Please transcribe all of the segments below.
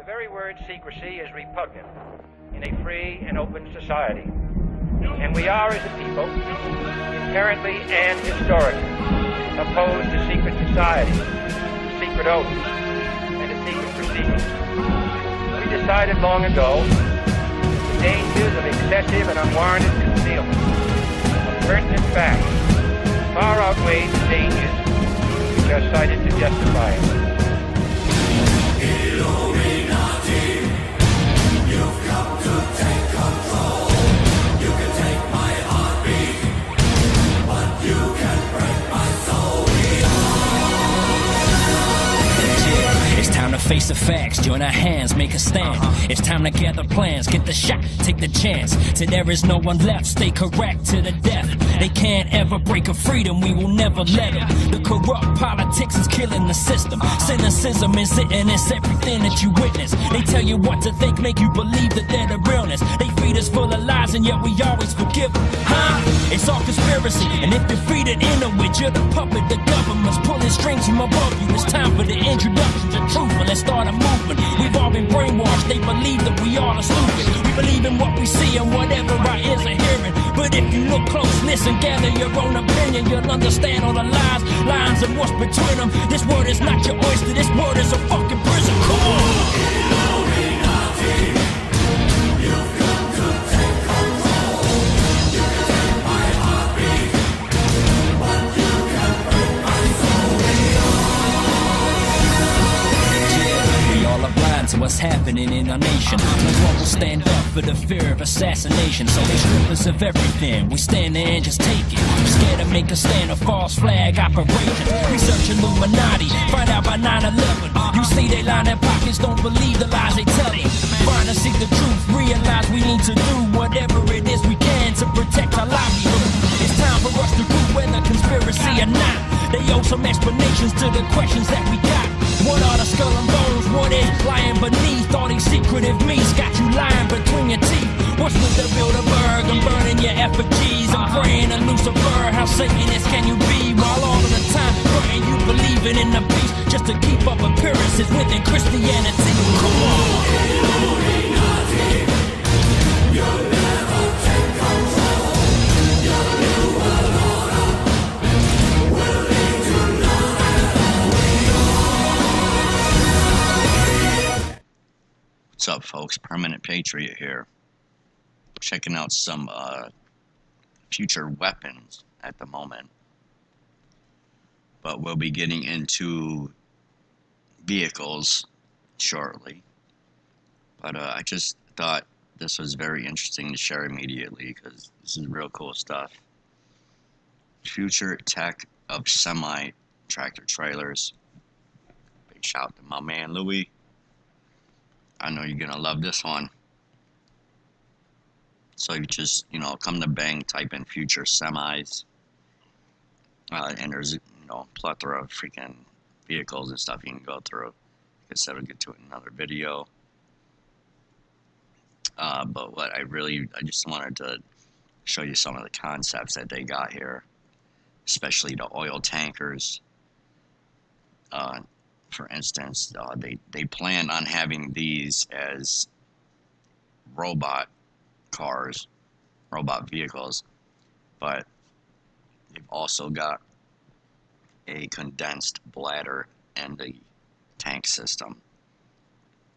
The very word secrecy is repugnant in a free and open society. And we are, as a people, inherently and historically opposed to secret societies, to secret oaths, and to secret proceedings. We decided long ago that the dangers of excessive and unwarranted concealment of pertinent facts far outweigh the dangers which are cited to justify it. Face the facts, join our hands, make a stand. It's time to gather plans, get the shot, take the chance. Till there is no one left, stay correct to the death. They can't ever break a freedom, we will never let them. The corrupt politics is killing the system. Cynicism is it, and it's everything that you witness. They tell you what to think, make you believe that they're the realness. They feed us full of lies, and yet we always forgive them. It's all conspiracy, and if you feed it into it, you're the puppet. The government's pulling strings from above you. It's time for the introduction to truth. Let's start a movement. We've all been brainwashed. They believe that we all are stupid. We believe in what we see and whatever our ears are hearing. But if you look close, listen, gather your own opinion, you'll understand all the lies, lines and what's between them. This word is not your oyster. This word is a fucking prison. Come on. To what's happening in our nation. No one will stand up for the fear of assassination. So they strip us of everything. We stand there and just take it. We're scared to make a stand, a false flag operation. Research Illuminati, find out by 9/11. You see they line their pockets, don't believe the lies they tell you. Find and seek the truth, realize we need to do whatever it is we can to protect our livelihood. It's time for us to prove whether conspiracy or not. They owe some explanations to the questions that we got. What are the skull and bones? What is lying beneath all these secretive meats? Got you lying between your teeth. What's with the Bilderberg? I'm burning your effigies. I'm praying to Lucifer. How Satanist can you be? While all of the time praying you believing in the beast just to keep up appearances within Christianity. Come on. You'll never take control. Your new world order will lead to What's up, folks? Permanent Patriot here. Checking out some future weapons at the moment. But we'll be getting into vehicles shortly. But I just thought this was very interesting to share immediately because this is real cool stuff. Future tech of semi-tractor trailers. Big shout out to my man Louis. I know you're gonna love this one. So you just, come to Bang, type in future semis, and there's, a plethora of freaking vehicles and stuff you can go through. Like I said, I'll get to it in another video. But what I just wanted to show you some of the concepts that they got here, especially the oil tankers. For instance, they plan on having these as robot cars, robot vehicles, but they've also got a condensed bladder in the tank system.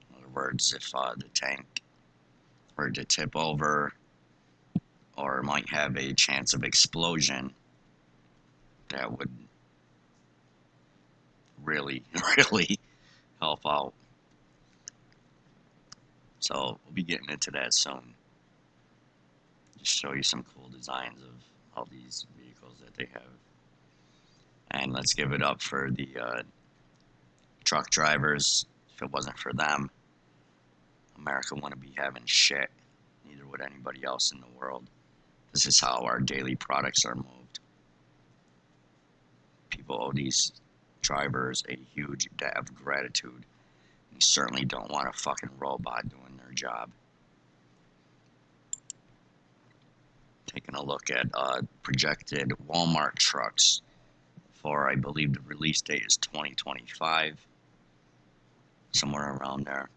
In other words, if the tank were to tip over or might have a chance of explosion, that would really help out. So we'll be getting into that soon. Just show you some cool designs of all these vehicles that they have. And let's give it up for the truck drivers. If it wasn't for them, America wouldn't be having shit. Neither would anybody else in the world. This is how our daily products are moved. People owe these drivers a huge debt of gratitude. You certainly don't want a fucking robot doing their job. Taking a look at projected Walmart trucks for, I believe the release date is 2025, somewhere around there.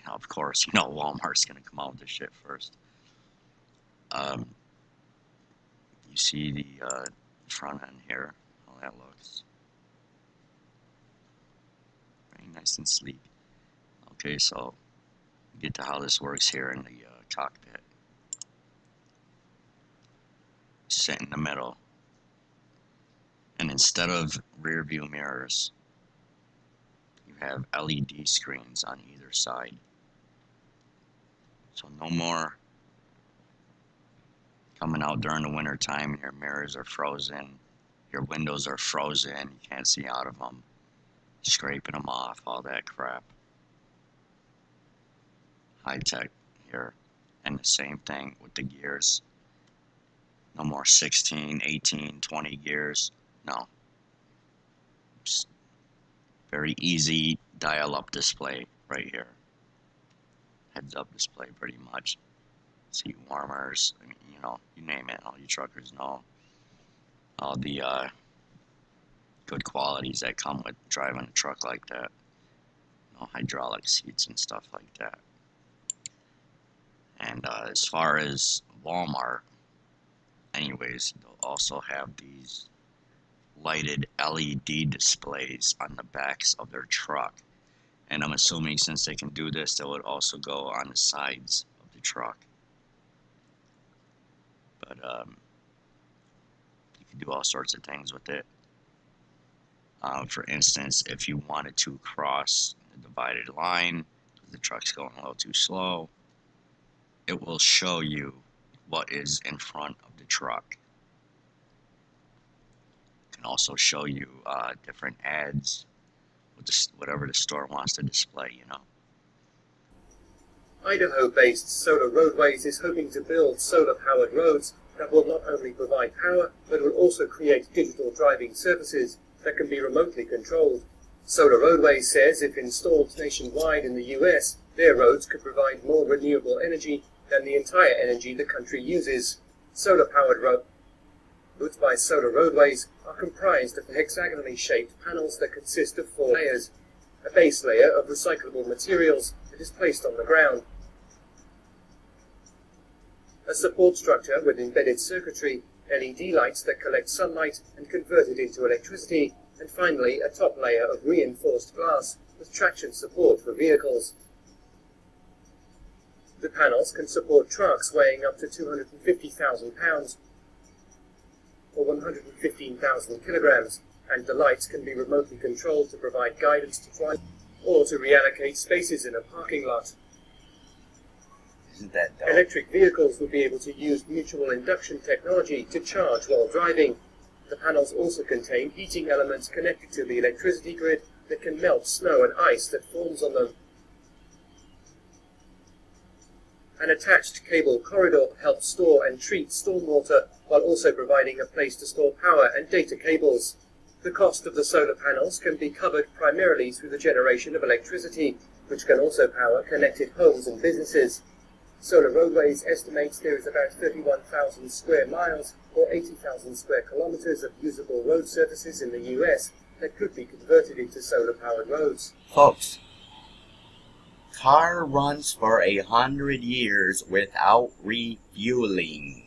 Of course, you know Walmart's gonna come out with this shit first. You see the front end here, how that looks. Very nice and sleek. Okay, so get to how this works here in the cockpit. Sit in the middle, and instead of rear view mirrors, you have LED screens on either side. So no more coming out during the winter time and your mirrors are frozen, your windows are frozen, you can't see out of them, scraping them off, all that crap. High tech here. And the same thing with the gears. No more 16, 18, 20 gears. No. Just very easy dial-up display right here. Heads-up display pretty much. Seat warmers, I mean, you know, you name it. All you truckers know all the good qualities that come with driving a truck like that. You know, hydraulic seats and stuff like that. And as far as Walmart, anyways, they'll also have these lighted LED displays on the backs of their truck. And I'm assuming since they can do this, they would also go on the sides of the truck. But you can do all sorts of things with it. For instance, if you wanted to cross the divided line, the truck's going a little too slow, it will show you what is in front of the truck. It can also show you different ads, with whatever the store wants to display, you know. Idaho-based Solar Roadways is hoping to build solar-powered roads that will not only provide power, but will also create digital driving surfaces that can be remotely controlled. Solar Roadways says if installed nationwide in the US, their roads could provide more renewable energy than the entire energy the country uses. Solar-powered roads by Solar Roadways are comprised of hexagonally shaped panels that consist of 4 layers. A base layer of recyclable materials that is placed on the ground. A support structure with embedded circuitry, LED lights that collect sunlight and convert it into electricity, and finally a top layer of reinforced glass with traction support for vehicles. The panels can support trucks weighing up to 250,000 pounds or 115,000 kilograms, and the lights can be remotely controlled to provide guidance to drivers or to reallocate spaces in a parking lot. Isn't that dope? Electric vehicles will be able to use mutual induction technology to charge while driving. The panels also contain heating elements connected to the electricity grid that can melt snow and ice that forms on them. An attached cable corridor helps store and treat stormwater while also providing a place to store power and data cables. The cost of the solar panels can be covered primarily through the generation of electricity, which can also power connected homes and businesses. Solar Roadways estimates there is about 31,000 square miles or 80,000 square kilometers of usable road surfaces in the US that could be converted into solar-powered roads. Folks, car runs for 100 years without refueling.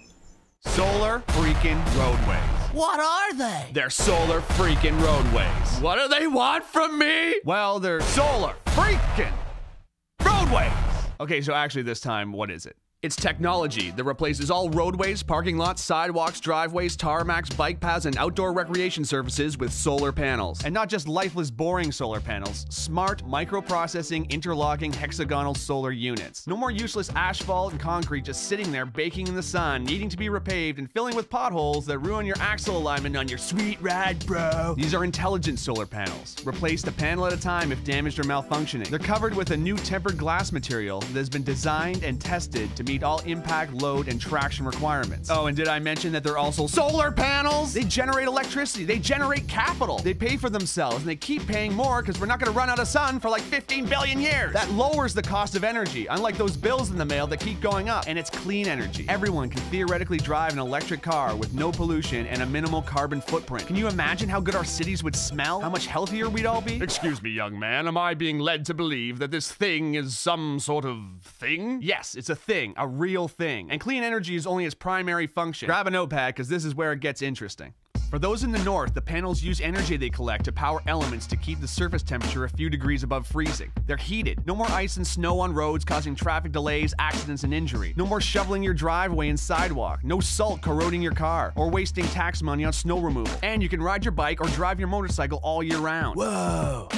Solar freaking roadways. What are they? They're solar freaking roadways. What do they want from me? Well, they're solar freaking roadways. Okay, so actually this time, what is it? It's technology that replaces all roadways, parking lots, sidewalks, driveways, tarmacs, bike paths, and outdoor recreation surfaces with solar panels. And not just lifeless, boring solar panels, smart, microprocessing, interlocking, hexagonal solar units. No more useless asphalt and concrete just sitting there baking in the sun, needing to be repaved and filling with potholes that ruin your axle alignment on your sweet ride, bro. These are intelligent solar panels. Replaced a panel at a time if damaged or malfunctioning. They're covered with a new tempered glass material that has been designed and tested to meet meet all impact, load, and traction requirements. Oh, and did I mention that they're also solar panels? They generate electricity, they generate capital, they pay for themselves, and they keep paying more because we're not going to run out of sun for like 15 billion years. That lowers the cost of energy, unlike those bills in the mail that keep going up. And it's clean energy. Everyone can theoretically drive an electric car with no pollution and a minimal carbon footprint. Can you imagine how good our cities would smell? How much healthier we'd all be? Excuse me, young man, am I being led to believe that this thing is some sort of thing? Yes, it's a thing, a real thing. And clean energy is only its primary function. Grab a notepad, because this is where it gets interesting. For those in the north, the panels use energy they collect to power elements to keep the surface temperature a few degrees above freezing. They're heated. No more ice and snow on roads causing traffic delays, accidents, and injury. No more shoveling your driveway and sidewalk. No salt corroding your car or wasting tax money on snow removal. And you can ride your bike or drive your motorcycle all year round. Whoa!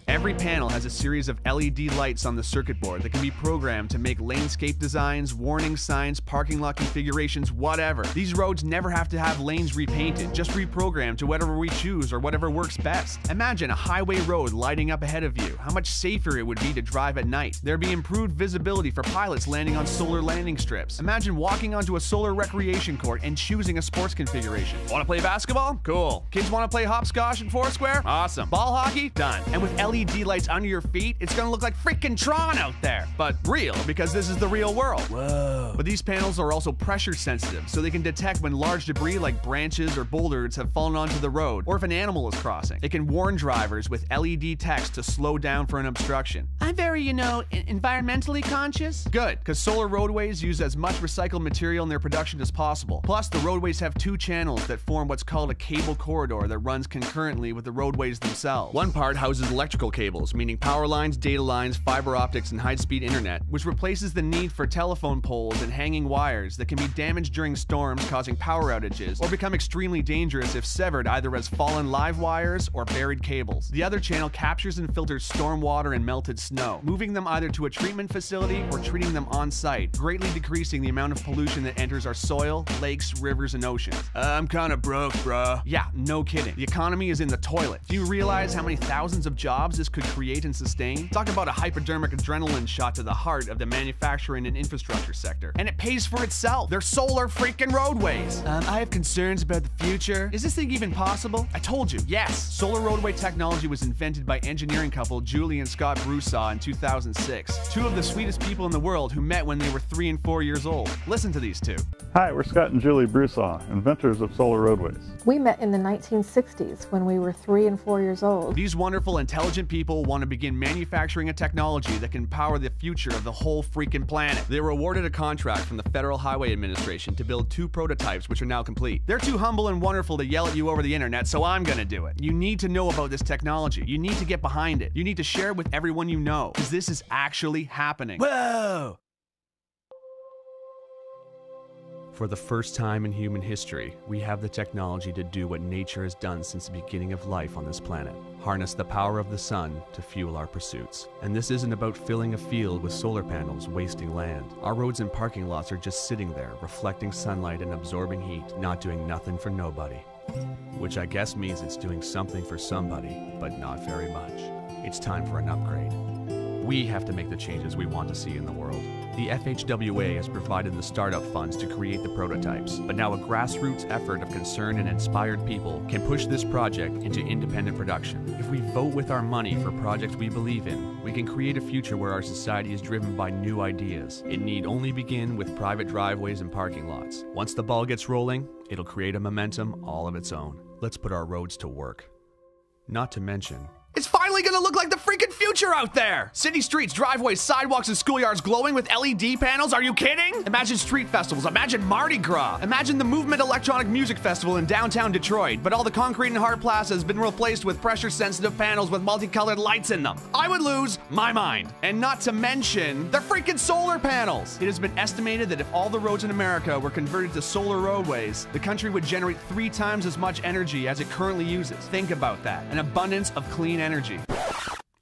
Every panel has a series of LED lights on the circuit board that can be programmed to make lanescape designs, warning signs, parking lot configurations, whatever. These roads never have to have lanes repainted, just reprogrammed to whatever we choose or whatever works best. Imagine a highway road lighting up ahead of you. How much safer it would be to drive at night. There'd be improved visibility for pilots landing on solar landing strips. Imagine walking onto a solar recreation court and choosing a sports configuration. Want to play basketball? Cool. Kids want to play hopscotch and foursquare? Awesome. Ball hockey? Done. And with LED lights under your feet, it's gonna look like freaking Tron out there. But real, because this is the real world. Whoa. But these panels are also pressure sensitive, so they can detect when large debris like branches or boulders have fallen onto the road, or if an animal is crossing. It can warn drivers with LED text to slow down for an obstruction. I'm very, environmentally conscious. Good, because solar roadways use as much recycled material in their production as possible. Plus, the roadways have two channels that form what's called a cable corridor that runs concurrently with the roadways themselves. One part houses electrical cables, meaning power lines, data lines, fiber optics, and high-speed internet, which replaces the need for telephone poles and hanging wires that can be damaged during storms, causing power outages, or become extremely dangerous if severed either as fallen live wires or buried cables. The other channel captures and filters storm water and melted snow, moving them either to a treatment facility or treating them on-site, greatly decreasing the amount of pollution that enters our soil, lakes, rivers, and oceans. I'm kinda broke, bruh. Yeah, no kidding. The economy is in the toilet. Do you realize how many thousands of jobs this could create and sustain? Talk about a hypodermic adrenaline shot to the heart of the manufacturing and infrastructure sector. And it pays for itself. They're solar freaking roadways. I have concerns about the future. Is this thing even possible? I told you, yes. Solar roadway technology was invented by engineering couple Julie and Scott Broussard in 2006. Two of the sweetest people in the world who met when they were 3 and 4 years old. Listen to these two. Hi, we're Scott and Julie Broussard, inventors of solar roadways. We met in the 1960s when we were 3 and 4 years old. These wonderful, intelligent people want to begin manufacturing a technology that can power the future of the whole freaking planet. They were awarded a contract from the Federal Highway Administration to build 2 prototypes, which are now complete. They're too humble and wonderful to yell at you over the internet, so I'm gonna do it. You need to know about this technology. You need to get behind it. You need to share it with everyone you know, because this is actually happening. Whoa! For the first time in human history, we have the technology to do what nature has done since the beginning of life on this planet. Harness the power of the sun to fuel our pursuits. And this isn't about filling a field with solar panels, wasting land. Our roads and parking lots are just sitting there, reflecting sunlight and absorbing heat, not doing nothing for nobody. Which I guess means it's doing something for somebody, but not very much. It's time for an upgrade. We have to make the changes we want to see in the world. The FHWA has provided the startup funds to create the prototypes, but now a grassroots effort of concerned and inspired people can push this project into independent production. If we vote with our money for projects we believe in, we can create a future where our society is driven by new ideas. It need only begin with private driveways and parking lots. Once the ball gets rolling, it'll create a momentum all of its own. Let's put our roads to work. Not to mention, it's finally gonna look like the freaking future out there! City streets, driveways, sidewalks, and schoolyards glowing with LED panels? Are you kidding? Imagine street festivals, imagine Mardi Gras, imagine the Movement Electronic Music Festival in downtown Detroit, but all the concrete in Hart Plaza has been replaced with pressure-sensitive panels with multicolored lights in them. I would lose my mind. And not to mention, they're freaking solar panels! It has been estimated that if all the roads in America were converted to solar roadways, the country would generate 3 times as much energy as it currently uses. Think about that. An abundance of clean energy.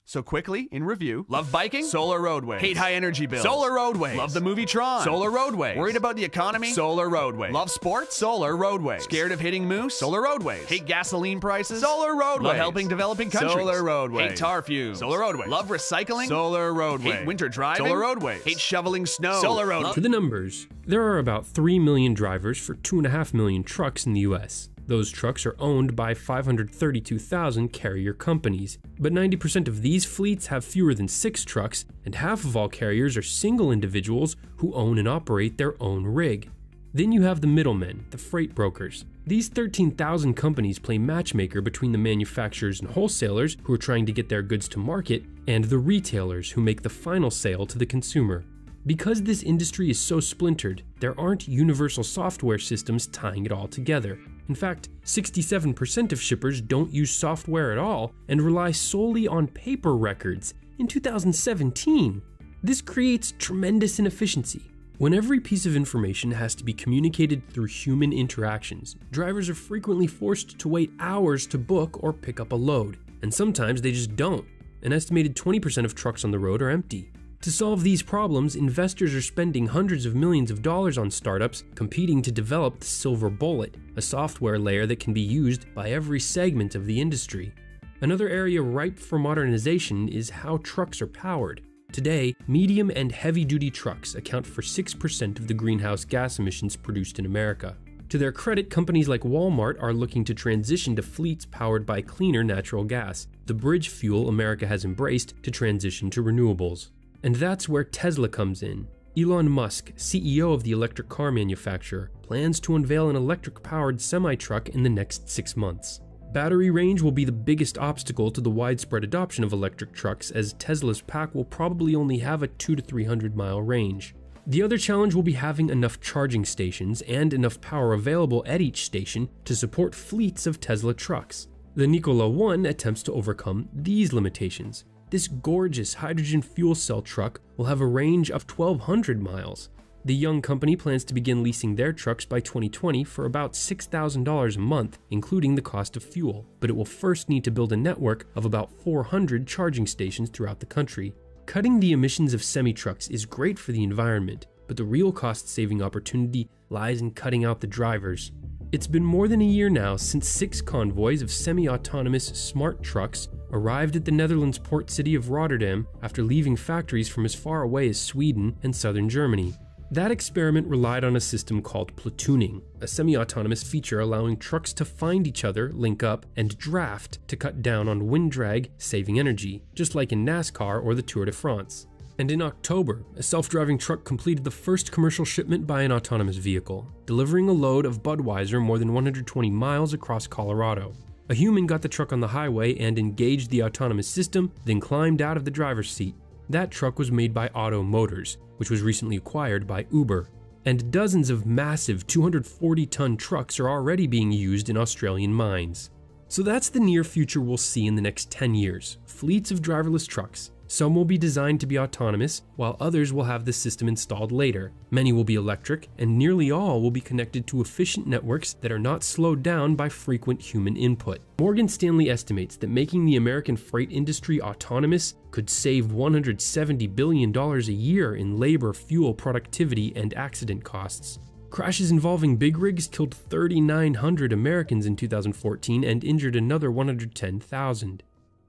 So quickly, in review, love biking? Solar Roadways. Hate high energy bills? Solar Roadways. Love the movie Tron? Solar Roadways. Worried about the economy? Solar Roadways. Love sports? Solar Roadways. Scared of hitting moose? Solar Roadways. Hate gasoline prices? Solar Roadways. Love helping developing countries? Solar Roadways. Hate tar fumes? Solar Roadways. Love recycling? Solar Roadways. Hate winter driving? Solar Roadways. Hate shoveling snow? Solar Roadways. To the numbers, there are about 3 million drivers for 2.5 million trucks in the US. Those trucks are owned by 532,000 carrier companies, but 90% of these fleets have fewer than 6 trucks, and half of all carriers are single individuals who own and operate their own rig. Then you have the middlemen, the freight brokers. These 13,000 companies play matchmaker between the manufacturers and wholesalers who are trying to get their goods to market, and the retailers who make the final sale to the consumer. Because this industry is so splintered, there aren't universal software systems tying it all together. In fact, 67% of shippers don't use software at all and rely solely on paper records in 2017. This creates tremendous inefficiency. When every piece of information has to be communicated through human interactions, drivers are frequently forced to wait hours to book or pick up a load, and sometimes they just don't. An estimated 20% of trucks on the road are empty. To solve these problems, investors are spending hundreds of millions of dollars on startups competing to develop the silver bullet, a software layer that can be used by every segment of the industry. Another area ripe for modernization is how trucks are powered. Today, medium and heavy-duty trucks account for 6% of the greenhouse gas emissions produced in America. To their credit, companies like Walmart are looking to transition to fleets powered by cleaner natural gas, the bridge fuel America has embraced to transition to renewables. And that's where Tesla comes in. Elon Musk, CEO of the electric car manufacturer, plans to unveil an electric-powered semi-truck in the next 6 months. Battery range will be the biggest obstacle to the widespread adoption of electric trucks, as Tesla's pack will probably only have a 200 to 300 mile range. The other challenge will be having enough charging stations and enough power available at each station to support fleets of Tesla trucks. The Nikola 1 attempts to overcome these limitations. This gorgeous hydrogen fuel cell truck will have a range of 1,200 miles. The young company plans to begin leasing their trucks by 2020 for about $6,000 a month, including the cost of fuel, but it will first need to build a network of about 400 charging stations throughout the country. Cutting the emissions of semi-trucks is great for the environment, but the real cost-saving opportunity lies in cutting out the drivers. It's been more than a year now since 6 convoys of semi-autonomous smart trucks arrived at the Netherlands port city of Rotterdam after leaving factories from as far away as Sweden and southern Germany. That experiment relied on a system called platooning, a semi-autonomous feature allowing trucks to find each other, link up, and draft to cut down on wind drag, saving energy, just like in NASCAR or the Tour de France. And in October, a self-driving truck completed the first commercial shipment by an autonomous vehicle, delivering a load of Budweiser more than 120 miles across Colorado. A human got the truck on the highway and engaged the autonomous system, then climbed out of the driver's seat. That truck was made by Otto Motors, which was recently acquired by Uber. And dozens of massive 240-ton trucks are already being used in Australian mines. So that's the near future we'll see in the next 10 years, fleets of driverless trucks. Some will be designed to be autonomous, while others will have the system installed later. Many will be electric, and nearly all will be connected to efficient networks that are not slowed down by frequent human input. Morgan Stanley estimates that making the American freight industry autonomous could save $170 billion a year in labor, fuel, productivity, and accident costs. Crashes involving big rigs killed 3,900 Americans in 2014 and injured another 110,000.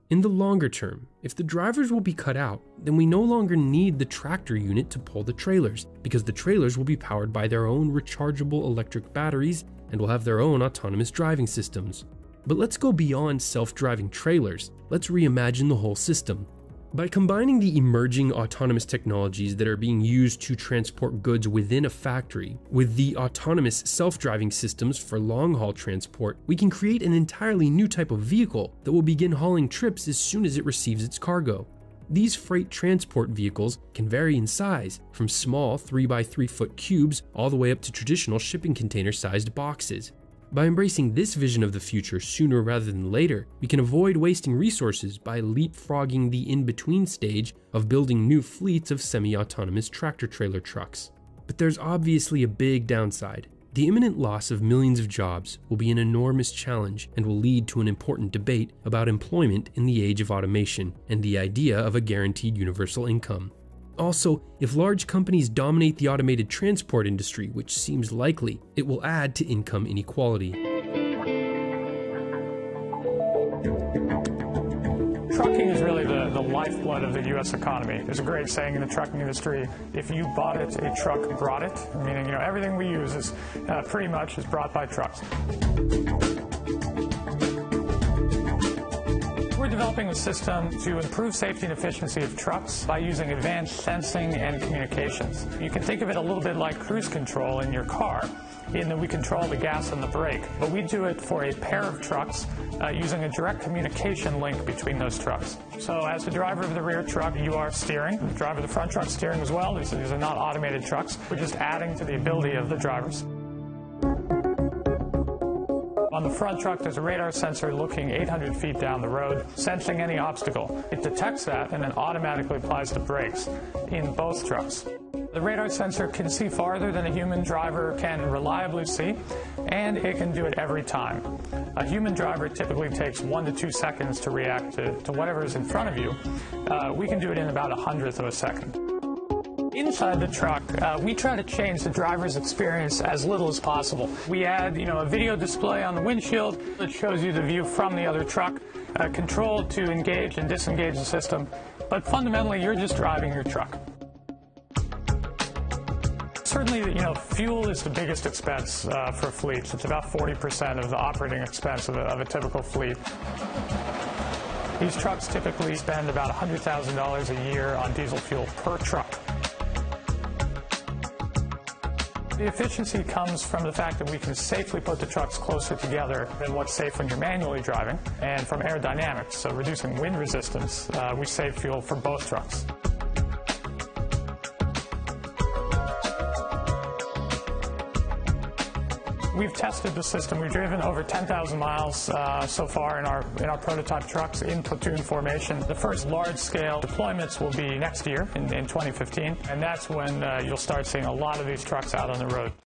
In the longer term, if the drivers will be cut out, then we no longer need the tractor unit to pull the trailers, because the trailers will be powered by their own rechargeable electric batteries and will have their own autonomous driving systems. But let's go beyond self-driving trailers. Let's reimagine the whole system. By combining the emerging autonomous technologies that are being used to transport goods within a factory with the autonomous self-driving systems for long-haul transport, we can create an entirely new type of vehicle that will begin hauling trips as soon as it receives its cargo. These freight transport vehicles can vary in size, from small 3x3 foot cubes all the way up to traditional shipping container-sized boxes. By embracing this vision of the future sooner rather than later, we can avoid wasting resources by leapfrogging the in-between stage of building new fleets of semi-autonomous tractor-trailer trucks. But there's obviously a big downside. The imminent loss of millions of jobs will be an enormous challenge and will lead to an important debate about employment in the age of automation and the idea of a guaranteed universal income. Also, if large companies dominate the automated transport industry, which seems likely, it will add to income inequality. Trucking is really the lifeblood of the U.S. economy. There's a great saying in the trucking industry, if you bought it, a truck brought it. Meaning, everything we use is pretty much is brought by trucks. We're developing a system to improve safety and efficiency of trucks by using advanced sensing and communications. You can think of it a little bit like cruise control in your car, in that we control the gas and the brake. But we do it for a pair of trucks using a direct communication link between those trucks. So as the driver of the rear truck, you are steering. The driver of the front truck steering as well. These are not automated trucks. We're just adding to the ability of the drivers. On the front truck, there's a radar sensor looking 800 feet down the road, sensing any obstacle. It detects that and then automatically applies the brakes in both trucks. The radar sensor can see farther than a human driver can reliably see, and it can do it every time. A human driver typically takes 1 to 2 seconds to react to whatever is in front of you. We can do it in about 1/100th of a second. Inside the truck, we try to change the driver's experience as little as possible. We add, a video display on the windshield that shows you the view from the other truck, controlled to engage and disengage the system. But fundamentally, you're just driving your truck. Certainly, fuel is the biggest expense for fleets. It's about 40% of the operating expense of a typical fleet. These trucks typically spend about $100,000 a year on diesel fuel per truck. The efficiency comes from the fact that we can safely put the trucks closer together than what's safe when you're manually driving, and from aerodynamics, so reducing wind resistance, we save fuel for both trucks. We've tested the system. We've driven over 10,000 miles so far in our prototype trucks in platoon formation. The first large-scale deployments will be next year in 2015, and that's when you'll start seeing a lot of these trucks out on the road.